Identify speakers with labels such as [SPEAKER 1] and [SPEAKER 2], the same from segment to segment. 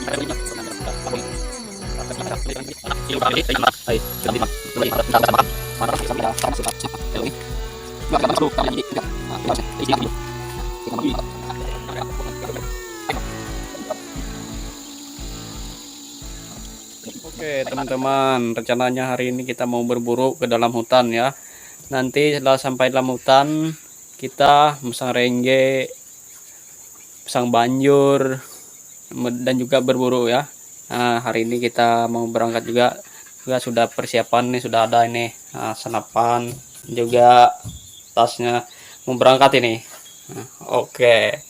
[SPEAKER 1] Oke teman-teman, rencananya hari ini kita mau berburu ke dalam hutan ya. Nanti setelah sampai dalam hutan, kita musang rengge, musang banjur, dan juga berburu ya. Nah, hari ini kita mau berangkat juga sudah persiapan nih, sudah ada ini senapan juga, tasnya mau berangkat ini. Oke.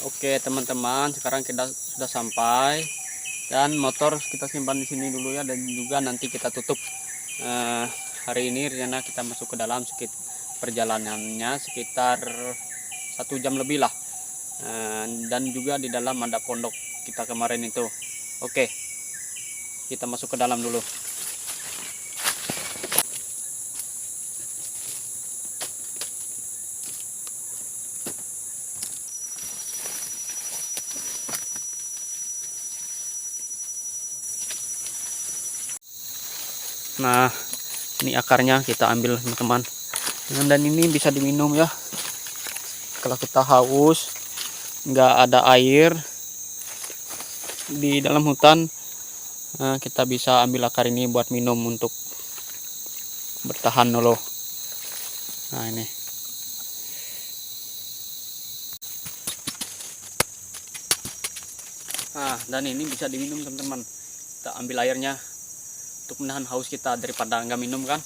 [SPEAKER 1] Oke teman-teman, sekarang kita sudah sampai dan motor kita simpan di sini dulu ya, dan juga nanti kita tutup. Hari ini rencana kita masuk ke dalam, perjalanannya sekitar 1 jam lebih lah. Dan juga di dalam ada pondok kita kemarin itu. Oke, kita masuk ke dalam dulu. Nah, ini akarnya kita ambil teman-teman. Dan ini bisa diminum ya. Kalau kita haus, nggak ada air di dalam hutan, kita bisa ambil akar ini buat minum untuk bertahan dulu. Nah ini. Nah, dan ini bisa diminum teman-teman. Kita ambil airnya untuk menahan haus kita daripada nggak minum kan.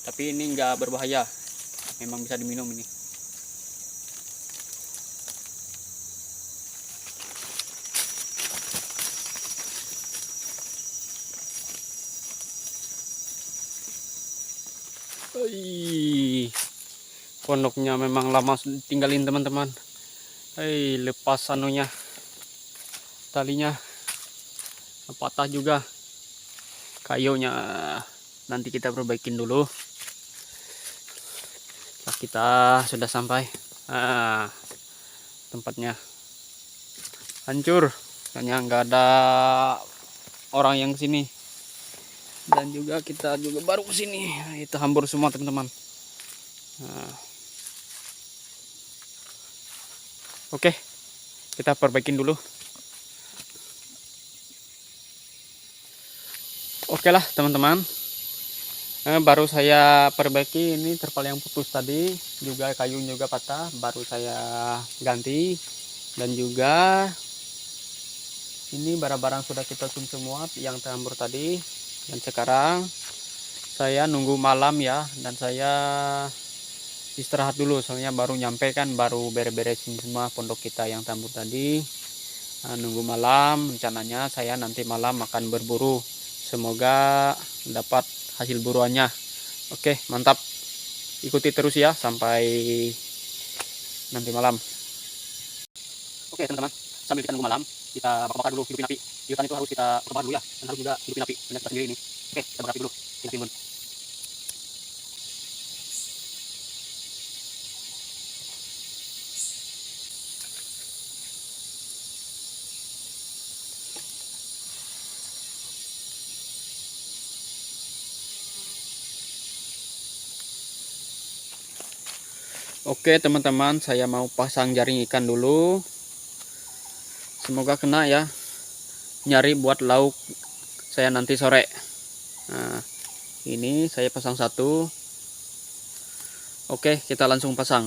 [SPEAKER 1] Tapi ini nggak berbahaya, memang bisa diminum ini. Pondoknya memang lama tinggalin teman-teman. Lepas anunya, talinya patah juga, kayunya nanti kita perbaikin dulu. Nah, kita sudah sampai. Tempatnya hancur, hanya nggak ada orang yang kesini, dan juga kita juga baru kesini, itu hambur semua teman-teman. Oke, kita perbaikin dulu. Oke lah teman-teman, baru saya perbaiki. Ini terpal yang putus tadi, juga kayu juga patah, baru saya ganti. Dan juga ini barang-barang sudah kita tutup semua yang terhambur tadi. Dan sekarang saya nunggu malam ya, dan saya istirahat dulu, soalnya baru nyampe kan, baru beres-beresin semua pondok kita yang terhambur tadi. Nunggu malam, rencananya saya nanti malam akan berburu, semoga dapat hasil buruannya. Oke, mantap, ikuti terus ya sampai nanti malam. Oke teman-teman, sambil kita nunggu malam, kita bakar dulu, hidupin api. Di hutan itu harus kita bakar dulu ya, dan harus juga hidupin api punya kita sendiri ini. Oke, kita bakar api dulu, kita timbun. Oke teman-teman, saya mau pasang jaring ikan dulu. Semoga kena ya. Nyari buat lauk saya nanti sore. Nah, ini saya pasang satu. Oke, kita langsung pasang.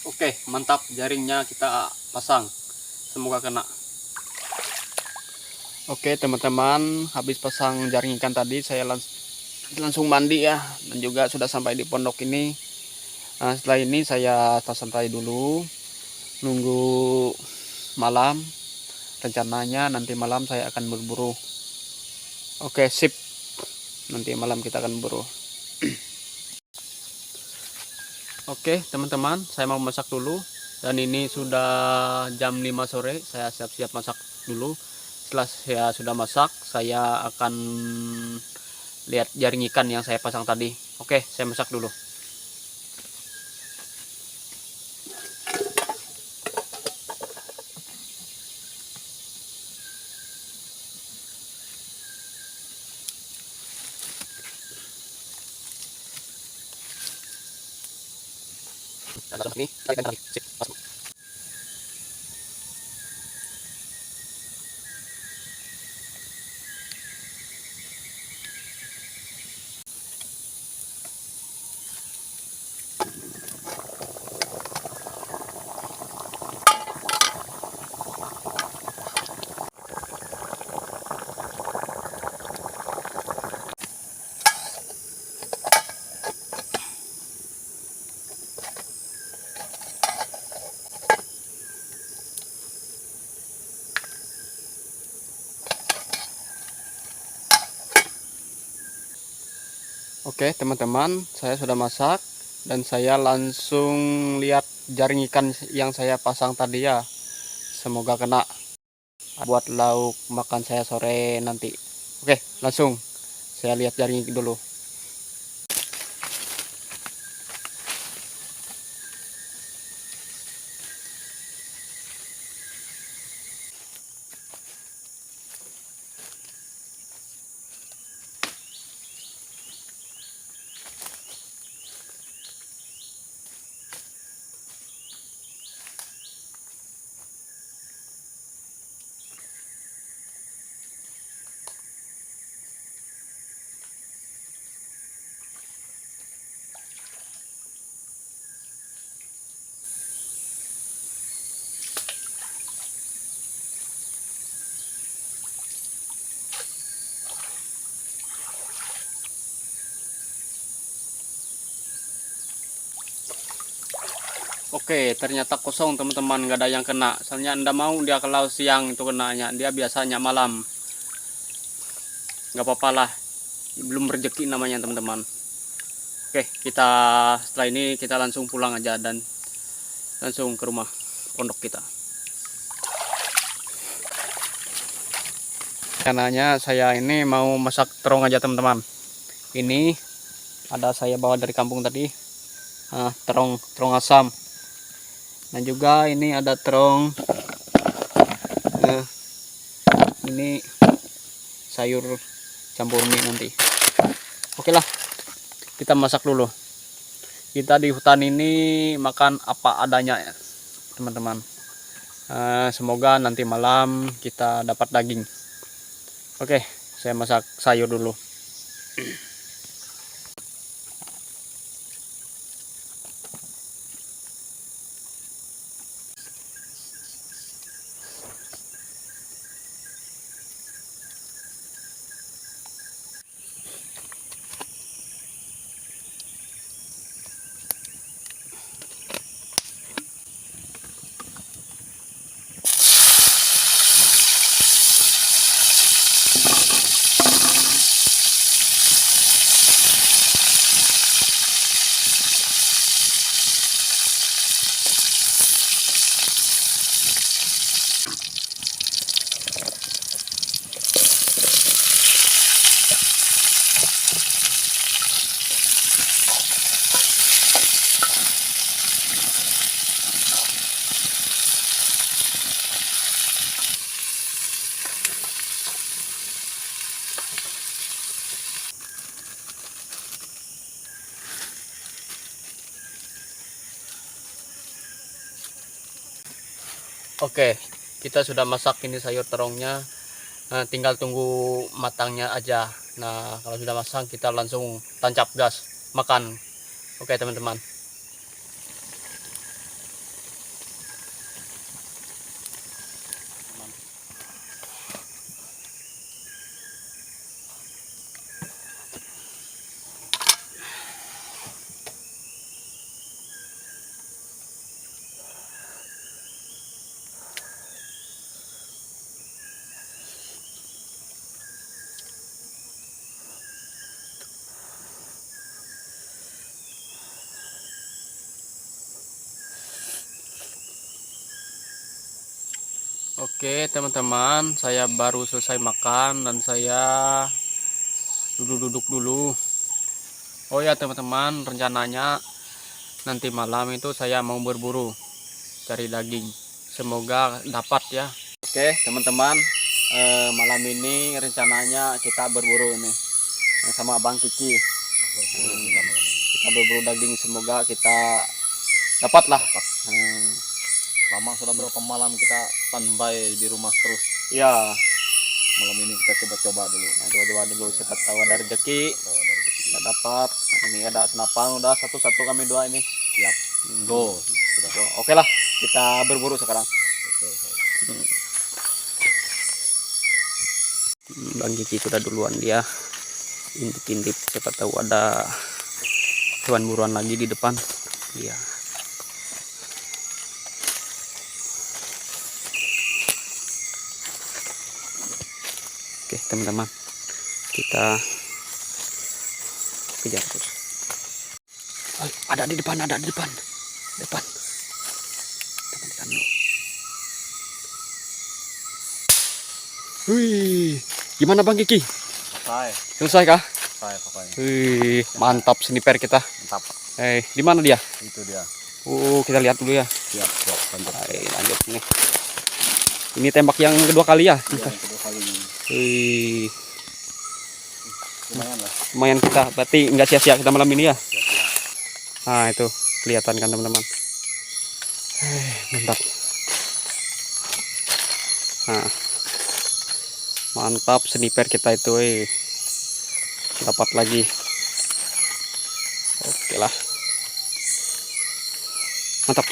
[SPEAKER 1] Oke, mantap, jaringnya kita pasang. Semoga kena. Oke teman-teman, habis pasang jaring ikan tadi saya langsung mandi ya, dan juga sudah sampai di pondok ini. Nah, setelah ini saya santai dulu, nunggu malam. Rencananya nanti malam saya akan berburu. Oke, sip. Nanti malam kita akan berburu. Oke teman-teman, saya mau masak dulu. Dan ini sudah jam 5 sore, saya siap-siap masak dulu. Setelah saya sudah masak, saya akan lihat jaring ikan yang saya pasang tadi. Oke, saya masak dulu. Ini, sip, masuk. Oke teman-teman, saya sudah masak dan saya langsung lihat jaring ikan yang saya pasang tadi ya. Semoga kena buat lauk makan saya sore nanti. Oke, langsung saya lihat jaring dulu. Oke, ternyata kosong teman-teman, nggak ada yang kena. Soalnya Anda mau dia kalau siang itu kenanya, dia biasanya malam. Nggak apa-apa lah, belum rezeki namanya teman-teman. Oke, kita setelah ini kita langsung pulang aja dan langsung ke rumah pondok kita. Rencananya saya ini mau masak terong aja teman-teman. Ini ada saya bawa dari kampung tadi, terong asam. Dan juga ini ada terong, ini sayur campur mie nanti. Oke lah, kita masak dulu. Kita di hutan ini makan apa adanya ya teman-teman. Semoga nanti malam kita dapat daging. Oke, saya masak sayur dulu. Oke, kita sudah masak ini sayur terongnya. Nah, tinggal tunggu matangnya aja. Nah, kalau sudah masak kita langsung tancap gas makan. Oke teman-teman. Oke teman-teman, saya baru selesai makan dan saya duduk-duduk dulu. Oh ya teman-teman, rencananya nanti malam itu saya mau berburu cari daging. Semoga dapat ya. Oke teman-teman, malam ini rencananya kita berburu nih sama Bang Kiki. Kita berburu daging, semoga kita dapat lah.
[SPEAKER 2] Lama sudah berapa malam kita standby di rumah terus.
[SPEAKER 1] Ya,
[SPEAKER 2] Malam ini kita coba-coba dulu.
[SPEAKER 1] coba-coba dulu, siapa tahu ada rezeki. Kita dapat. Ini ada senapan udah satu-satu kami dua ini.
[SPEAKER 2] Siap. Go. Sudah.
[SPEAKER 1] Oke lah, kita berburu sekarang.
[SPEAKER 2] Betul.
[SPEAKER 1] Bang Kiki sudah duluan, dia intip-intip, siapa tahu ada hewan buruan lagi di depan dia. Oke teman-teman, kita kejar terus. Ada di depan, depan. Teman-teman. Wih, gimana Bang Kiki? Selesai kah?
[SPEAKER 2] Selesai pokoknya.
[SPEAKER 1] Wih, mantap sniper kita.
[SPEAKER 2] Mantap.
[SPEAKER 1] Di mana dia?
[SPEAKER 2] Itu dia.
[SPEAKER 1] Kita lihat dulu ya.
[SPEAKER 2] Siap, lanjut.
[SPEAKER 1] Lanjut nih. Ini tembak yang kedua kali ya?
[SPEAKER 2] Yang kedua kali ini.
[SPEAKER 1] Wih,
[SPEAKER 2] Lumayan lah.
[SPEAKER 1] lumayan kita. Berarti nggak sia-sia kita malam ini ya?
[SPEAKER 2] Siap.
[SPEAKER 1] Nah, itu kelihatan kan teman-teman. Mantap. Nah, mantap sniper kita itu. Dapat lagi. Oke lah. Mantap.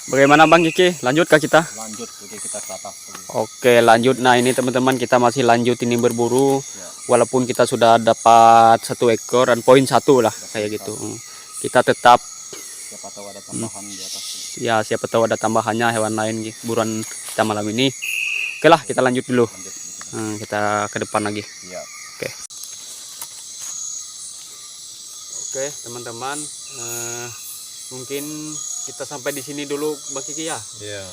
[SPEAKER 1] Bagaimana Bang Kiki? Lanjut kah kita?
[SPEAKER 2] Lanjut, oke kita ke atas.
[SPEAKER 1] Oke lanjut. Nah ini teman-teman, kita masih lanjut ini berburu
[SPEAKER 2] Ya.
[SPEAKER 1] walaupun kita sudah dapat 1 ekor dan poin 1 lah kayak gitu. Kita tetap
[SPEAKER 2] Siapa tahu ada tambahan di atas.
[SPEAKER 1] ya, siapa tahu ada tambahannya hewan lain buruan kita malam ini. Oke lah, kita lanjut dulu. Kita ke depan lagi.
[SPEAKER 2] Iya.
[SPEAKER 1] Oke teman-teman, mungkin kita sampai di sini dulu Bang Kiki ya.
[SPEAKER 2] Iya.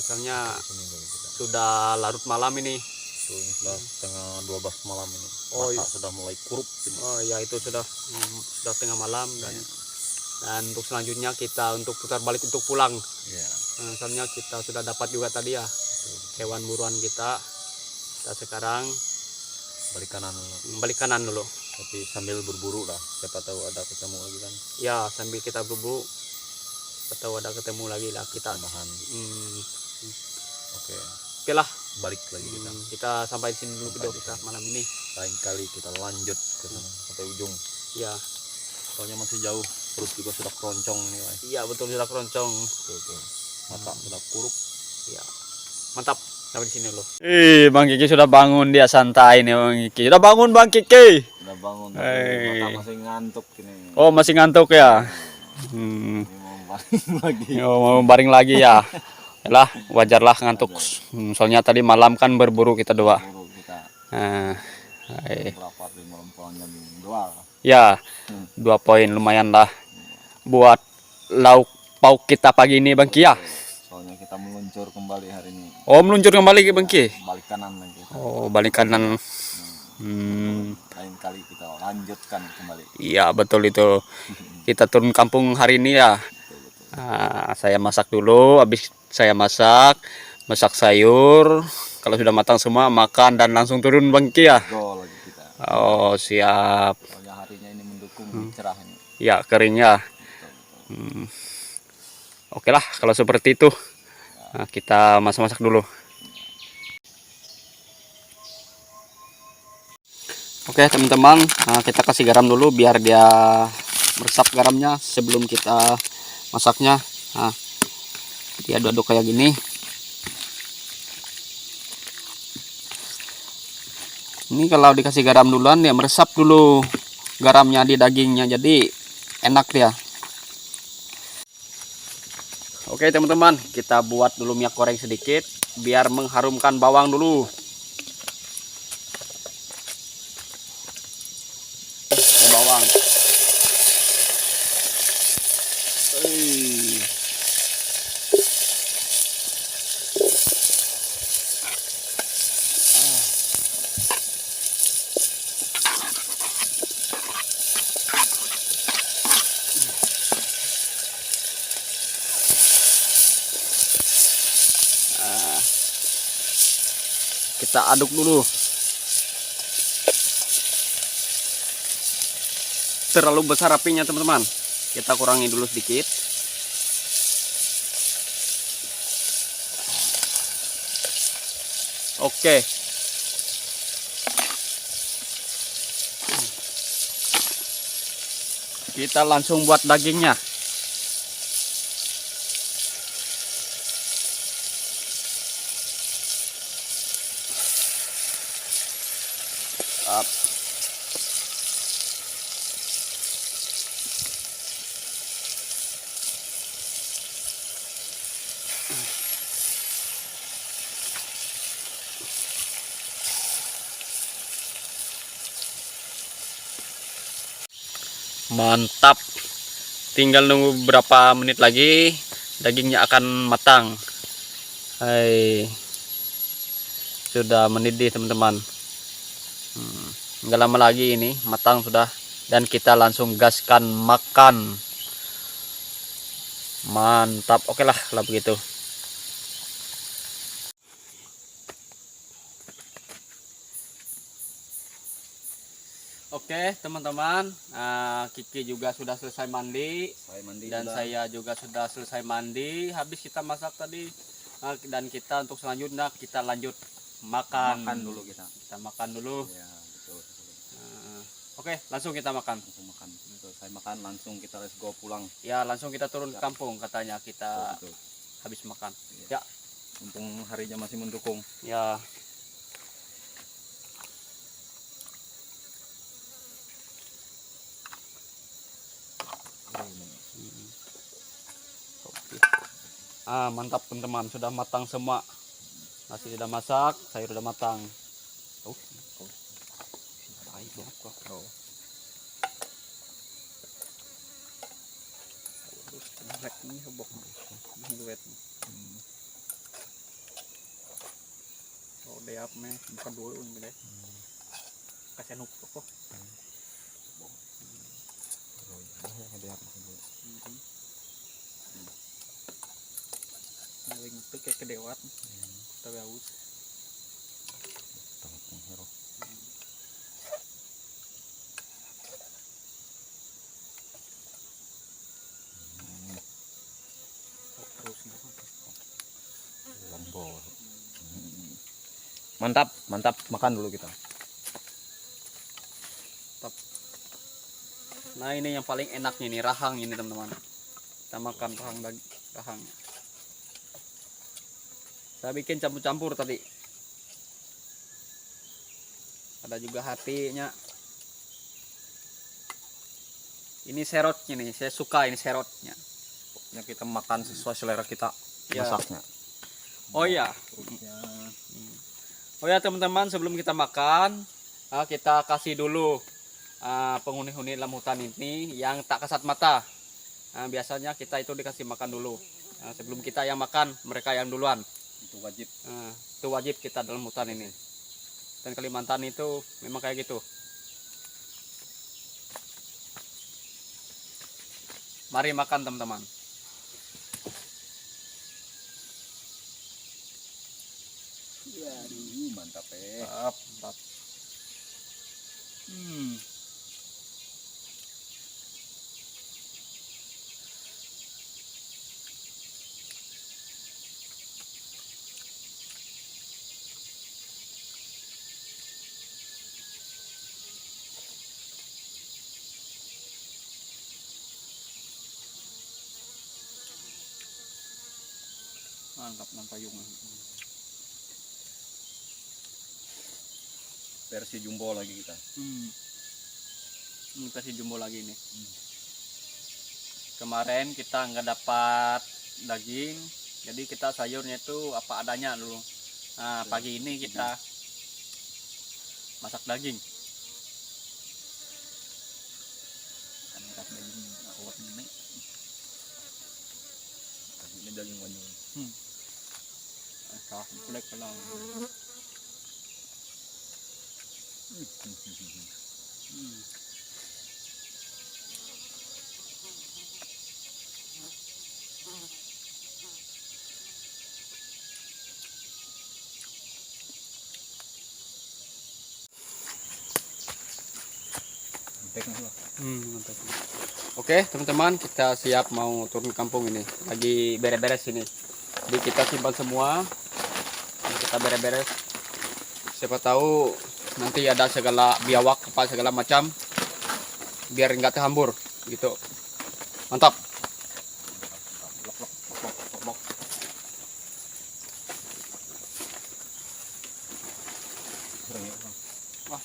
[SPEAKER 1] Soalnya
[SPEAKER 2] Sini dulu kita.
[SPEAKER 1] sudah larut malam ini.
[SPEAKER 2] Tuh, ini sudah setengah 12 malam ini.
[SPEAKER 1] Oh,
[SPEAKER 2] Mata
[SPEAKER 1] iya.
[SPEAKER 2] sudah mulai kurup ini.
[SPEAKER 1] Oh ya, itu sudah tengah malam dan untuk selanjutnya kita untuk putar balik untuk pulang.
[SPEAKER 2] Iya.
[SPEAKER 1] Soalnya kita sudah dapat juga tadi ya hewan buruan kita. Kita sekarang balik kanan dulu.
[SPEAKER 2] Tapi sambil berburu lah. Siapa tahu ada ketemu lagi kan.
[SPEAKER 1] Ya, sambil kita berburu atau ada ketemu lagi lah kita.
[SPEAKER 2] Tambahan. Oke.
[SPEAKER 1] Oke lah,
[SPEAKER 2] Balik lagi kita.
[SPEAKER 1] kita sampai di sini dulu video kita malam ini.
[SPEAKER 2] Lain kali kita lanjut ke sana sampai ujung.
[SPEAKER 1] Ya,
[SPEAKER 2] Soalnya masih jauh. Perut juga sudah keroncong nih, Wai.
[SPEAKER 1] iya betul, sudah keroncong.
[SPEAKER 2] Tuh. Mata sudah kurup.
[SPEAKER 1] Ya, mantap. Sampai di sini dulu. Bang Kiki sudah bangun, dia santai nih Bang Kiki. Sudah bangun Bang Kiki.
[SPEAKER 2] Udah bangun, tapi mata masih ngantuk ini.
[SPEAKER 1] Oh, masih ngantuk ya.
[SPEAKER 2] Ini mau baring lagi.
[SPEAKER 1] Oh, mau baring lagi ya. Yalah, wajarlah ngantuk. Soalnya tadi malam kan berburu kita dua.
[SPEAKER 2] Buru kita.
[SPEAKER 1] Berapa?
[SPEAKER 2] Berapa di malam pulang jam 2.
[SPEAKER 1] Ya, 2 poin lumayan lah buat lauk pauk kita pagi ini Bang Ki ya.
[SPEAKER 2] Soalnya kita meluncur kembali hari ini.
[SPEAKER 1] Oh, meluncur kembali ke Bang Ki.
[SPEAKER 2] Balik kanan lagi.
[SPEAKER 1] Oh, balik kanan.
[SPEAKER 2] Lain kali kita lanjutkan kembali.
[SPEAKER 1] Iya, betul itu. Kita turun kampung hari ini ya. Saya masak dulu, habis saya masak sayur. Kalau sudah matang semua, makan dan langsung turun Bang Ki ya.
[SPEAKER 2] Go lagi kita.
[SPEAKER 1] Oh, siap.
[SPEAKER 2] Soalnya harinya ini mendukung cerah ini.
[SPEAKER 1] Ya, keringnya. Oke lah, kalau seperti itu. Nah, kita masak-masak dulu. Oke teman-teman, nah, kita kasih garam dulu biar dia meresap garamnya sebelum kita masaknya. Nah, diaduk-aduk kayak gini. Ini kalau dikasih garam duluan dia meresap dulu garamnya di dagingnya, jadi enak dia. Oke teman-teman, kita buat dulu minyak goreng sedikit biar mengharumkan bawang dulu. Bawang. Kita aduk dulu. Terlalu besar apinya teman-teman, kita kurangi dulu sedikit. Oke, kita langsung buat dagingnya. Mantap, tinggal nunggu berapa menit lagi dagingnya akan matang. Hai, sudah mendidih teman-teman. Nggak lama lagi ini matang sudah, dan kita langsung gaskan makan. Mantap. Oke lah kalau begitu. Oke teman-teman, Kiki juga sudah selesai mandi, dan
[SPEAKER 2] juga.
[SPEAKER 1] saya juga sudah selesai mandi. Habis kita masak tadi, dan kita untuk selanjutnya kita lanjut makan.
[SPEAKER 2] Dulu kita
[SPEAKER 1] Makan dulu.
[SPEAKER 2] ya, betul.
[SPEAKER 1] Oke, langsung kita makan.
[SPEAKER 2] Selesai makan langsung kita let's go pulang
[SPEAKER 1] Ya, langsung kita turun ke kampung katanya kita.
[SPEAKER 2] betul.
[SPEAKER 1] Habis makan. Ya,
[SPEAKER 2] Mumpung harinya masih mendukung.
[SPEAKER 1] ya. Mantap teman-teman, sudah matang semua. Nasi sudah masak, sayur sudah matang. Baik banget kok. Terus jelek ini hobok. Ini duet. Oh, deap meh, bukan dulu ini deh. Kasih nuk kok. Paling itu kayak kedewat, tapi haus.
[SPEAKER 2] Mantap, mantap, makan dulu kita.
[SPEAKER 1] Nah ini yang paling enaknya nih, rahang ini teman-teman. Kita makan rahang. Saya bikin campur-campur tadi. Ada juga hatinya. Ini serotnya nih, saya suka ini serotnya.
[SPEAKER 2] Pokoknya kita makan sesuai selera kita
[SPEAKER 1] Ya.
[SPEAKER 2] masaknya.
[SPEAKER 1] Oh ya. Oh ya teman-teman, sebelum kita makan, kita kasih dulu penghuni-huni dalam hutan ini yang tak kasat mata. Biasanya kita itu dikasih makan dulu. Sebelum kita yang makan, mereka yang duluan.
[SPEAKER 2] Itu wajib.
[SPEAKER 1] Itu wajib kita dalam hutan ini. Dan Kalimantan itu memang kayak gitu. Mari makan teman-teman.
[SPEAKER 2] Mantap
[SPEAKER 1] Mantap. Mantap nan payung.
[SPEAKER 2] Versi jumbo lagi kita.
[SPEAKER 1] Ini versi jumbo lagi nih. Kemarin kita nggak dapat daging, jadi kita sayurnya itu apa adanya dulu. Nah, pagi ini kita masak daging.
[SPEAKER 2] Masak daging awak ini. Ini daging wanyung.
[SPEAKER 1] Kah, kulek kalau. Mantap. Oke teman-teman, kita siap mau turun ke kampung ini. Lagi beres-beres ini. Jadi kita simpan semua. Kita beres-beres. Siapa tahu nanti ada segala biawak apa segala macam. Biar nggak terhambur gitu. Mantap. Wah,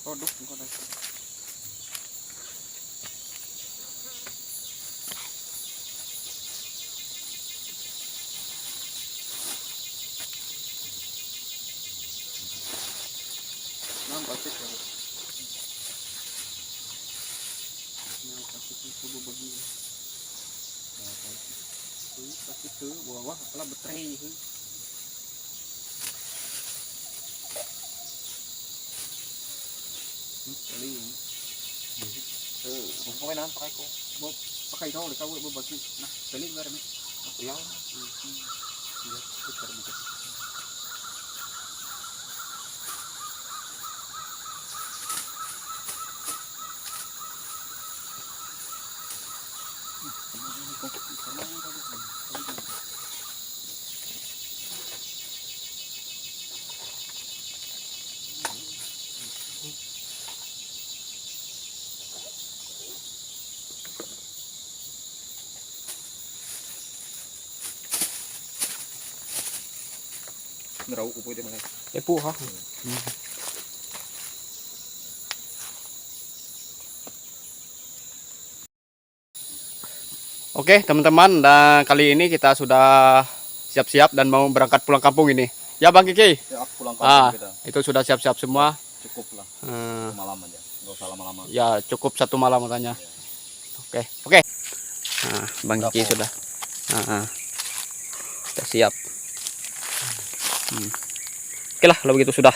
[SPEAKER 1] produk bukan ada. Nah, pasti ya. Nah, pasti itu bagi. Nah, pasti itu bawah apalah betray itu. Kali ini.
[SPEAKER 2] Kung kawin pakai ko.
[SPEAKER 1] Mau pakai kau kau berbagi. Nah, kali enggak ada. Aku yang. Iya, putar gitu.
[SPEAKER 2] Ngerau upo itu mana?
[SPEAKER 1] Epu ha. Oke teman-teman, dan kali ini kita sudah siap-siap dan mau berangkat pulang kampung ini. Ya Bang Kiki.
[SPEAKER 2] Ya, pulang kampung kita.
[SPEAKER 1] Itu sudah siap-siap semua.
[SPEAKER 2] Cukup lah. Malam aja. Nggak usah lama-lama.
[SPEAKER 1] Ya cukup 1 malam katanya. Ya. Oke. Nah, Bang Kiki sudah. Kita siap. Oke lah kalau begitu sudah.